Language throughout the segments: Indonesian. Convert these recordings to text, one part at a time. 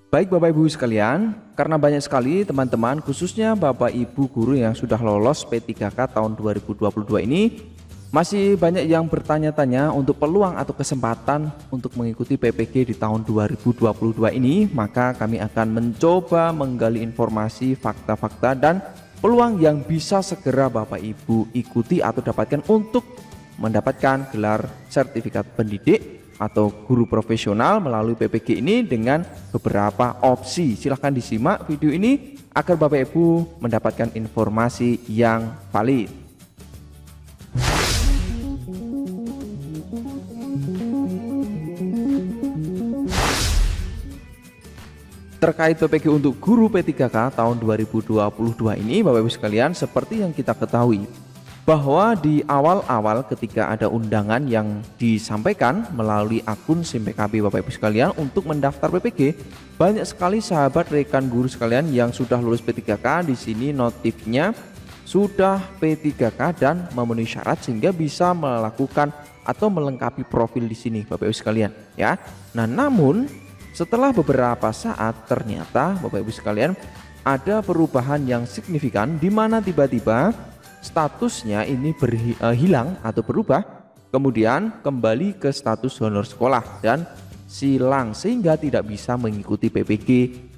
Baik Bapak Ibu sekalian, karena banyak sekali teman-teman khususnya Bapak Ibu guru yang sudah lolos P3K tahun 2022 ini masih banyak yang bertanya-tanya untuk peluang atau kesempatan untuk mengikuti PPG di tahun 2022 ini, maka kami akan mencoba menggali informasi, fakta-fakta dan peluang yang bisa segera Bapak Ibu ikuti atau dapatkan untuk mendapatkan gelar sertifikat pendidik atau guru profesional melalui PPG ini dengan beberapa opsi. Silahkan disimak video ini agar Bapak Ibu mendapatkan informasi yang valid. Terkait PPG untuk guru P3K tahun 2022 ini, Bapak Ibu sekalian, seperti yang kita ketahui bahwa di awal-awal ketika ada undangan yang disampaikan melalui akun SIM PKB Bapak Ibu sekalian untuk mendaftar PPG, banyak sekali sahabat rekan guru sekalian yang sudah lulus P3K. Di sini notifnya sudah P3K dan memenuhi syarat sehingga bisa melakukan atau melengkapi profil di sini Bapak Ibu sekalian ya. Nah, namun setelah beberapa saat ternyata Bapak Ibu sekalian ada perubahan yang signifikan di mana tiba-tiba statusnya ini hilang atau berubah, kemudian kembali ke status honor sekolah dan silang sehingga tidak bisa mengikuti PPG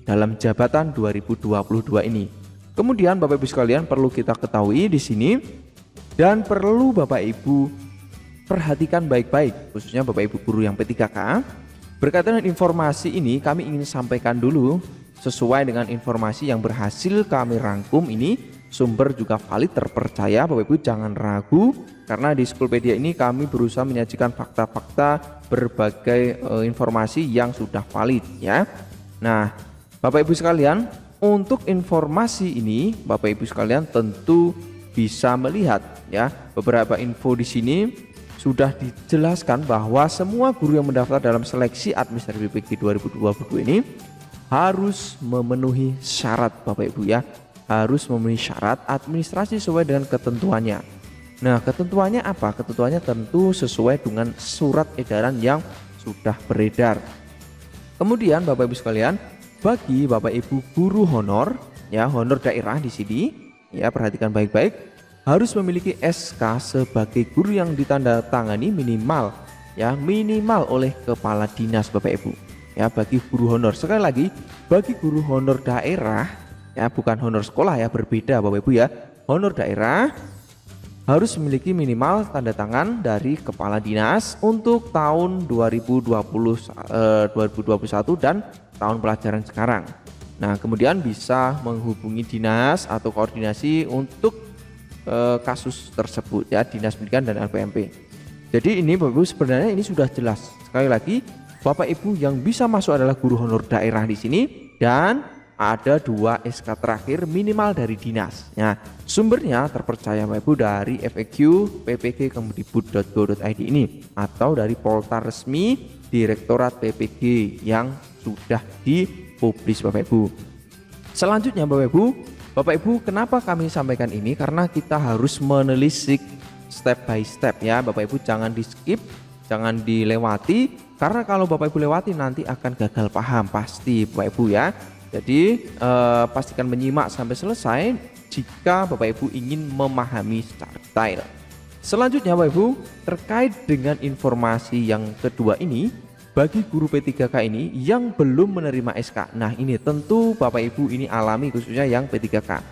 dalam jabatan 2022 ini. Kemudian Bapak Ibu sekalian perlu kita ketahui di sini dan perlu Bapak Ibu perhatikan baik-baik, khususnya Bapak Ibu guru yang P3K. Berkaitan dengan informasi ini kami ingin sampaikan dulu sesuai dengan informasi yang berhasil kami rangkum ini. Sumber juga valid terpercaya, Bapak Ibu jangan ragu karena di Schoolpedia ini kami berusaha menyajikan fakta-fakta berbagai informasi yang sudah valid ya. Nah, Bapak Ibu sekalian, untuk informasi ini Bapak Ibu sekalian tentu bisa melihat ya beberapa info di sini sudah dijelaskan bahwa semua guru yang mendaftar dalam seleksi administrasi PPG 2022 ini harus memenuhi syarat Bapak Ibu ya. Harus memenuhi syarat administrasi sesuai dengan ketentuannya. Nah, ketentuannya apa? Ketentuannya tentu sesuai dengan surat edaran yang sudah beredar. Kemudian Bapak Ibu sekalian, bagi Bapak Ibu guru honor ya, honor daerah di sini ya, perhatikan baik-baik, harus memiliki SK sebagai guru yang ditandatangani minimal oleh kepala dinas Bapak Ibu. Ya, bagi guru honor. Sekali lagi, bagi guru honor daerah ya, bukan honor sekolah ya, berbeda Bapak Ibu ya. Honor daerah harus memiliki minimal tanda tangan dari kepala dinas untuk tahun 2021 dan tahun pelajaran sekarang. Nah, kemudian bisa menghubungi dinas atau koordinasi untuk kasus tersebut ya, Dinas Pendidikan dan LPMP. Jadi ini Bapak Ibu sebenarnya ini sudah jelas. Sekali lagi, Bapak Ibu yang bisa masuk adalah guru honor daerah di sini dan ada 2 SK terakhir minimal dari dinas. Nah, sumbernya terpercaya Bapak Ibu dari FAQ ppg.kemdikbud.go.id ini atau dari portal resmi Direktorat PPG yang sudah dipublis Bapak Ibu. Selanjutnya Bapak Ibu, kenapa kami sampaikan ini? Karena kita harus menelisik step by step ya Bapak Ibu, jangan di skip, jangan dilewati, karena kalau Bapak Ibu lewati nanti akan gagal paham pasti Bapak Ibu ya. Jadi pastikan menyimak sampai selesai jika Bapak Ibu ingin memahami secara detail. Selanjutnya Bapak Ibu, terkait dengan informasi yang kedua ini, bagi guru P3K ini yang belum menerima SK. Nah, ini tentu Bapak Ibu ini alami khususnya yang P3K.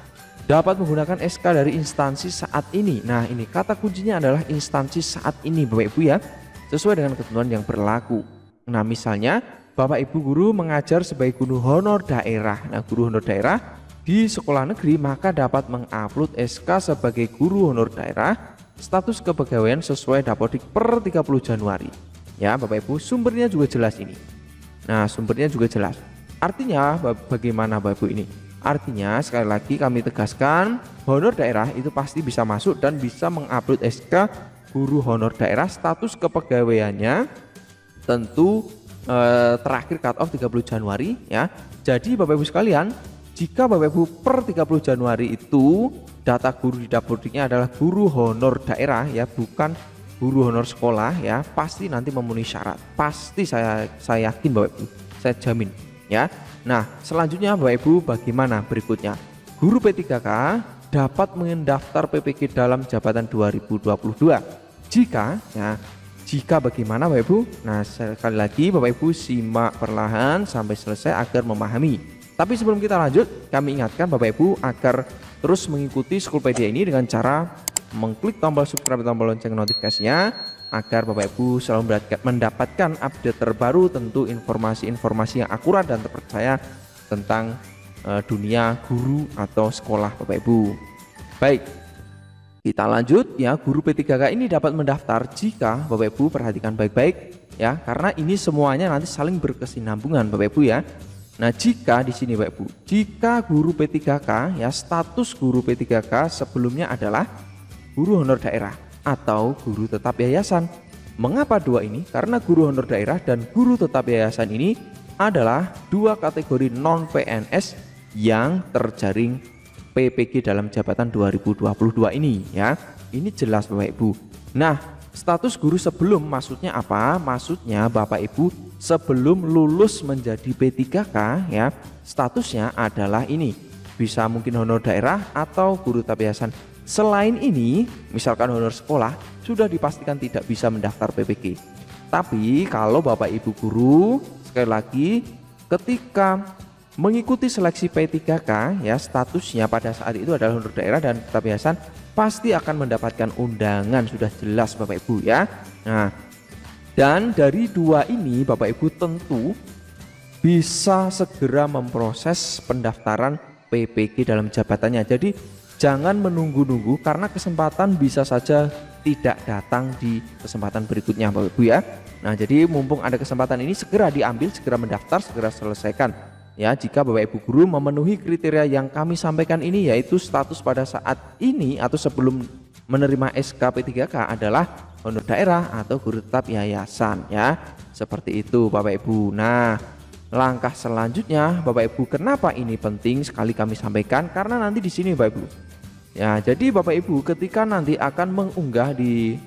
Dapat menggunakan SK dari instansi saat ini. Nah, ini kata kuncinya adalah instansi saat ini Bapak Ibu ya, sesuai dengan ketentuan yang berlaku. Nah, misalnya Bapak Ibu guru mengajar sebagai guru honor daerah. Nah, guru honor daerah di sekolah negeri maka dapat mengupload SK sebagai guru honor daerah status kepegawaian sesuai Dapodik per 30 Januari. Ya, Bapak Ibu, sumbernya juga jelas ini. Nah, sumbernya juga jelas. Artinya bagaimana Bapak Ibu ini? Artinya sekali lagi kami tegaskan, honor daerah itu pasti bisa masuk dan bisa mengupload SK guru honor daerah status kepegawaiannya tentu terakhir cut off 30 Januari ya. Jadi Bapak Ibu sekalian, jika Bapak Ibu per 30 Januari itu data guru di Dapodiknya adalah guru honor daerah ya, bukan guru honor sekolah ya, pasti nanti memenuhi syarat. Pasti saya yakin Bapak Ibu, saya jamin ya. Nah, selanjutnya Bapak Ibu bagaimana berikutnya? Guru P3K dapat mendaftar PPG dalam jabatan 2022 jika bagaimana Bapak Ibu? Nah, sekali lagi Bapak Ibu simak perlahan sampai selesai agar memahami. Tapi sebelum kita lanjut, kami ingatkan Bapak Ibu agar terus mengikuti Schoolpedia ini dengan cara mengklik tombol subscribe, tombol lonceng notifikasinya, agar Bapak Ibu selalu mendapatkan update terbaru, tentu informasi-informasi yang akurat dan terpercaya tentang dunia guru atau sekolah Bapak Ibu. Baik, kita lanjut ya. Guru P3K ini dapat mendaftar jika Bapak Ibu perhatikan baik-baik ya, karena ini semuanya nanti saling berkesinambungan Bapak Ibu ya. Nah, jika di sini Bapak Ibu, jika guru P3K ya, status guru P3K sebelumnya adalah guru honor daerah atau guru tetap yayasan. Mengapa dua ini? Karena guru honor daerah dan guru tetap yayasan ini adalah dua kategori non PNS yang terjaring PPG dalam jabatan 2022 ini ya. Ini jelas Bapak Ibu. Nah, status guru sebelum maksudnya apa? Maksudnya Bapak Ibu sebelum lulus menjadi P3K ya, statusnya adalah ini. Bisa mungkin honor daerah atau guru tetap yayasan. Selain ini, misalkan honor sekolah, sudah dipastikan tidak bisa mendaftar PPG. Tapi kalau Bapak Ibu guru, sekali lagi, ketika mengikuti seleksi P3K ya, statusnya pada saat itu adalah honor daerah dan tetap yayasan, pasti akan mendapatkan undangan, sudah jelas Bapak Ibu ya. Nah, dan dari dua ini Bapak Ibu tentu bisa segera memproses pendaftaran PPG dalam jabatannya. Jadi jangan menunggu-nunggu, karena kesempatan bisa saja tidak datang di kesempatan berikutnya Bapak Ibu ya. Nah, jadi mumpung ada kesempatan ini, segera diambil, segera mendaftar, segera selesaikan ya. Jika Bapak Ibu guru memenuhi kriteria yang kami sampaikan ini, yaitu status pada saat ini atau sebelum menerima SK P3K adalah honor daerah atau guru tetap yayasan ya. Seperti itu Bapak Ibu. Nah, langkah selanjutnya Bapak Ibu, kenapa ini penting sekali kami sampaikan? Karena nanti di sini Bapak Ibu ya, jadi Bapak Ibu ketika nanti akan mengunggah di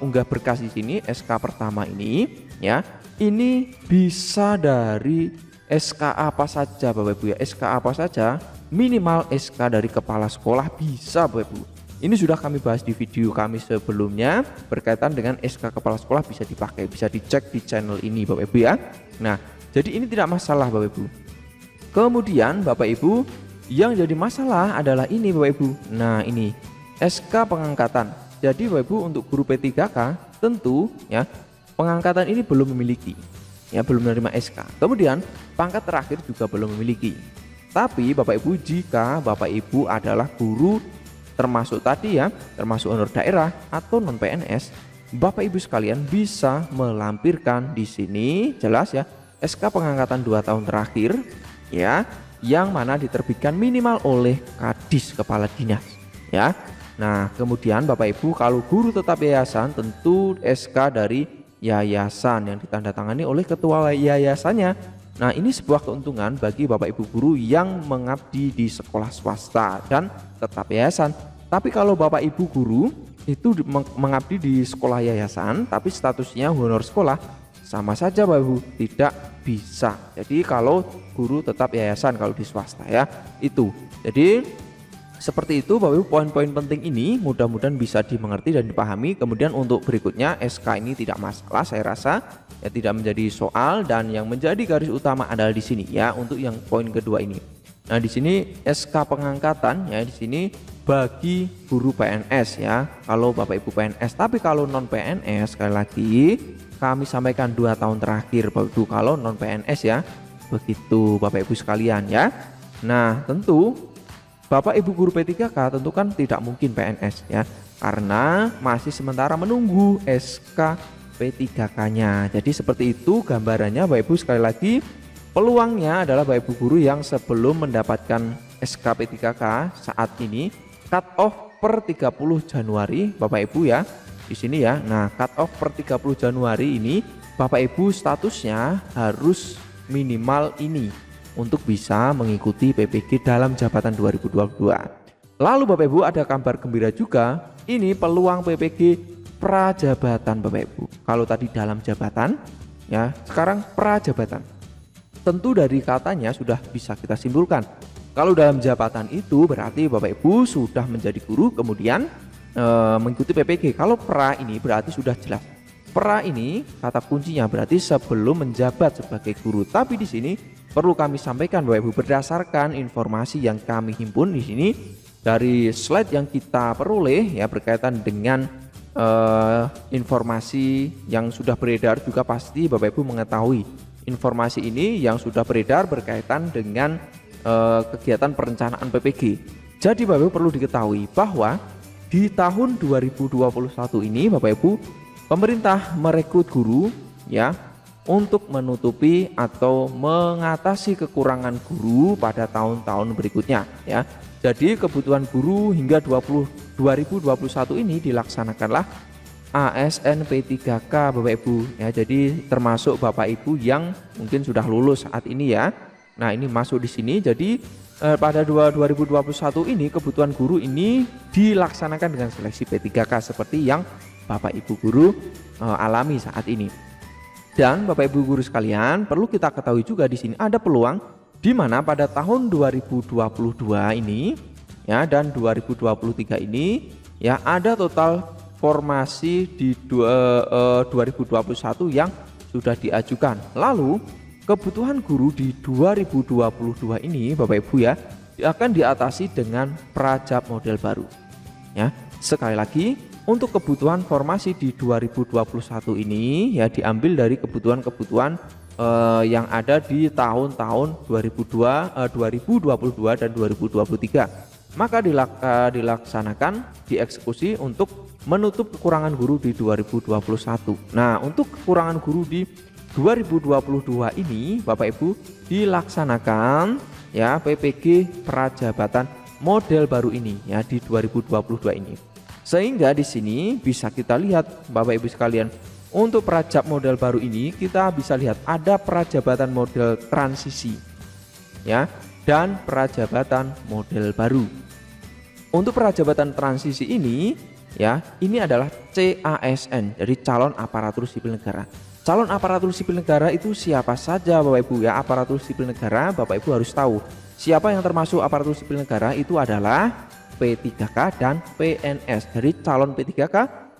unggah berkas di sini SK pertama ini ya, ini bisa dari SK apa saja Bapak Ibu ya, SK apa saja, minimal SK dari kepala sekolah bisa Bapak Ibu. Ini sudah kami bahas di video kami sebelumnya berkaitan dengan SK kepala sekolah, bisa dipakai, bisa dicek di channel ini Bapak Ibu ya. Nah, jadi ini tidak masalah Bapak Ibu. Kemudian Bapak Ibu, yang jadi masalah adalah ini Bapak Ibu. Nah, ini SK pengangkatan. Jadi Bapak Ibu untuk guru P3K tentu ya, pengangkatan ini belum memiliki ya, belum menerima SK. Kemudian pangkat terakhir juga belum memiliki. Tapi Bapak Ibu, jika Bapak Ibu adalah guru termasuk tadi ya, termasuk honor daerah atau non PNS, Bapak Ibu sekalian bisa melampirkan di sini jelas ya, SK pengangkatan 2 tahun terakhir ya, yang mana diterbitkan minimal oleh Kadis kepala dinas ya. Nah, kemudian Bapak Ibu kalau guru tetap yayasan tentu SK dari yayasan yang ditandatangani oleh ketua yayasannya. Nah, ini sebuah keuntungan bagi Bapak Ibu guru yang mengabdi di sekolah swasta dan tetap yayasan. Tapi kalau Bapak Ibu guru itu mengabdi di sekolah yayasan tapi statusnya honor sekolah, sama saja Bapak Ibu tidak bisa. Jadi kalau guru tetap yayasan kalau di swasta ya, itu. Jadi seperti itu Bapak Ibu, poin-poin penting ini mudah-mudahan bisa dimengerti dan dipahami. Kemudian untuk berikutnya SK ini tidak masalah, saya rasa ya, tidak menjadi soal, dan yang menjadi garis utama adalah di sini ya, untuk yang poin kedua ini. Nah, di sini SK pengangkatan ya, di sini bagi guru PNS ya, kalau Bapak Ibu PNS. Tapi kalau non PNS sekali lagi kami sampaikan 2 tahun terakhir Bapak Ibu, kalau non PNS ya, begitu Bapak Ibu sekalian ya. Nah, tentu Bapak Ibu guru P3K tentu kan tidak mungkin PNS ya, karena masih sementara menunggu SK P3K-nya. Jadi seperti itu gambarannya Bapak Ibu. Sekali lagi, peluangnya adalah Bapak Ibu guru yang sebelum mendapatkan SK P3K saat ini cut off per 30 Januari Bapak Ibu ya. Di sini ya. Nah, cut off per 30 Januari ini Bapak Ibu statusnya harus minimal ini untuk bisa mengikuti PPG dalam jabatan 2022. Lalu Bapak Ibu, ada kabar gembira juga. Ini peluang PPG prajabatan Bapak Ibu. Kalau tadi dalam jabatan ya, sekarang prajabatan. tentu dari katanya sudah bisa kita simpulkan kalau dalam jabatan itu berarti Bapak Ibu sudah menjadi guru kemudian mengikuti PPG. Kalau pra ini berarti sudah jelas. Pra ini kata kuncinya berarti sebelum menjabat sebagai guru. Tapi di sini perlu kami sampaikan Bapak Ibu berdasarkan informasi yang kami himpun di sini dari slide yang kita peroleh ya berkaitan dengan informasi yang sudah beredar juga pasti Bapak Ibu mengetahui informasi ini yang sudah beredar berkaitan dengan kegiatan perencanaan PPG. Jadi Bapak Ibu perlu diketahui bahwa di tahun 2021 ini Bapak Ibu pemerintah merekrut guru ya untuk menutupi atau mengatasi kekurangan guru pada tahun-tahun berikutnya ya. Jadi kebutuhan guru hingga 2021 ini dilaksanakanlah ASN P3K Bapak Ibu ya. Jadi termasuk Bapak Ibu yang mungkin sudah lulus saat ini ya. Nah, ini masuk di sini. Jadi pada 2021 ini kebutuhan guru ini dilaksanakan dengan seleksi P3K seperti yang Bapak Ibu guru alami saat ini. Dan Bapak Ibu guru sekalian, perlu kita ketahui juga di sini ada peluang di mana pada tahun 2022 ini ya dan 2023 ini ya ada total formasi di 2021 yang sudah diajukan. Lalu kebutuhan guru di 2022 ini Bapak Ibu ya akan diatasi dengan prajab model baru ya. Sekali lagi untuk kebutuhan formasi di 2021 ini ya diambil dari kebutuhan-kebutuhan yang ada di tahun-tahun 2022 dan 2023. Maka dilaksanakan dieksekusi untuk menutup kekurangan guru di 2021. Nah, untuk kekurangan guru di 2022 ini Bapak Ibu dilaksanakan ya PPG prajabatan model baru ini ya di 2022 ini. Sehingga di sini bisa kita lihat Bapak Ibu sekalian, untuk prajab model baru ini kita bisa lihat ada prajabatan model transisi ya dan prajabatan model baru. Untuk prajabatan transisi ini ya ini adalah CASN, jadi calon aparatur sipil negara. Calon aparatur sipil negara itu siapa saja Bapak Ibu ya. Aparatur sipil negara Bapak Ibu harus tahu siapa yang termasuk aparatur sipil negara itu adalah P3K dan PNS. Jadi calon P3K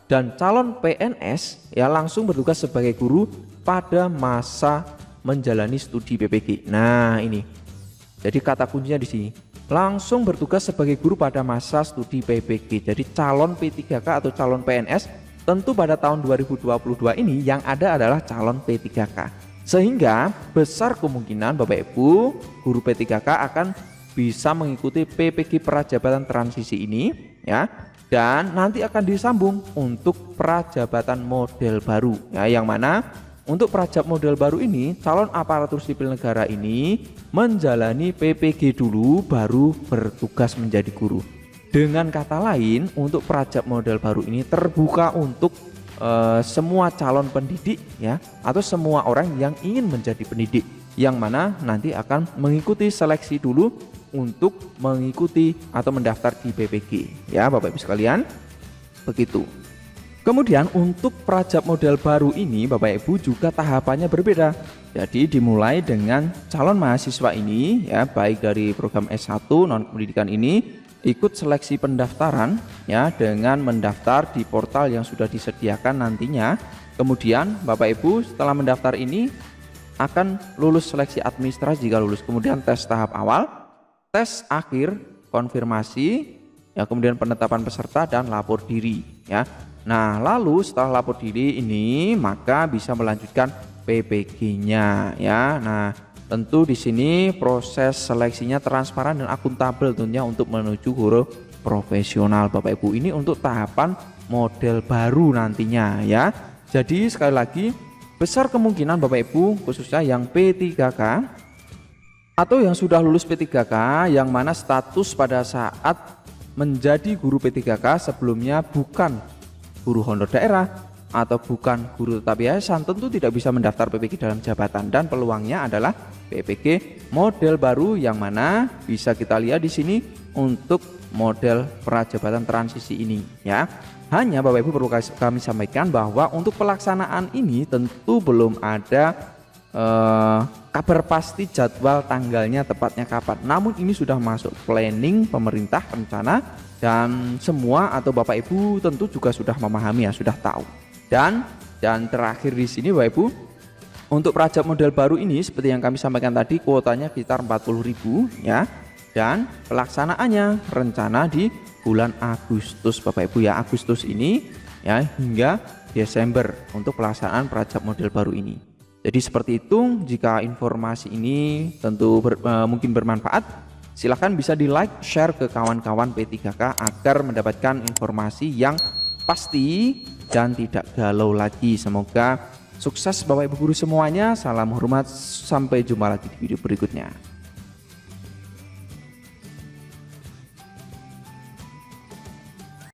dan calon PNS ya langsung bertugas sebagai guru pada masa menjalani studi PPG. Nah, ini. Jadi kata kuncinya di sini. Langsung bertugas sebagai guru pada masa studi PPG. Jadi calon P3K atau calon PNS tentu pada tahun 2022 ini yang ada adalah calon P3K. Sehingga besar kemungkinan Bapak Ibu guru P3K akan bisa mengikuti PPG prajabatan transisi ini ya. Dan nanti akan disambung untuk prajabatan model baru ya, yang mana untuk prajab model baru ini calon aparatur sipil negara ini menjalani PPG dulu baru bertugas menjadi guru. Dengan kata lain, untuk prajab model baru ini terbuka untuk semua calon pendidik ya atau semua orang yang ingin menjadi pendidik, yang mana nanti akan mengikuti seleksi dulu untuk mengikuti atau mendaftar di PPG ya Bapak Ibu sekalian. Begitu. Kemudian untuk prajab model baru ini Bapak Ibu juga tahapannya berbeda. Jadi dimulai dengan calon mahasiswa ini ya baik dari program S1 non pendidikan ini ikut seleksi pendaftaran ya dengan mendaftar di portal yang sudah disediakan nantinya. Kemudian Bapak Ibu setelah mendaftar ini akan lulus seleksi administrasi jika lulus, kemudian tes tahap awal, tes akhir, konfirmasi ya, kemudian penetapan peserta dan lapor diri ya. Nah, lalu setelah lapor diri ini maka bisa melanjutkan PPG-nya ya. Nah, tentu di sini proses seleksinya transparan dan akuntabel tentunya untuk menuju guru profesional Bapak Ibu. Ini untuk tahapan model baru nantinya ya. Jadi sekali lagi besar kemungkinan Bapak Ibu khususnya yang P3K atau yang sudah lulus P3K yang mana status pada saat menjadi guru P3K sebelumnya bukan guru honor daerah atau bukan guru tetap yayasan tentu tidak bisa mendaftar PPG dalam jabatan, dan peluangnya adalah PPG model baru yang mana bisa kita lihat di sini untuk model prajabatan transisi ini ya. Hanya Bapak Ibu perlu kami sampaikan bahwa untuk pelaksanaan ini tentu belum ada kabar pasti jadwal tanggalnya tepatnya kapan. Namun ini sudah masuk planning pemerintah, rencana, dan semua atau Bapak Ibu tentu juga sudah memahami ya, sudah tahu. Dan terakhir di sini Bapak Ibu, untuk perajab model baru ini seperti yang kami sampaikan tadi, kuotanya sekitar 40.000 ya. Dan pelaksanaannya rencana di bulan Agustus Bapak Ibu ya, Agustus ini ya hingga Desember untuk pelaksanaan perajab model baru ini. Jadi seperti itu. Jika informasi ini tentu mungkin bermanfaat, silahkan bisa di like, share ke kawan-kawan P3K agar mendapatkan informasi yang pasti dan tidak galau lagi. Semoga sukses Bapak Ibu guru semuanya. Salam hormat, sampai jumpa lagi di video berikutnya.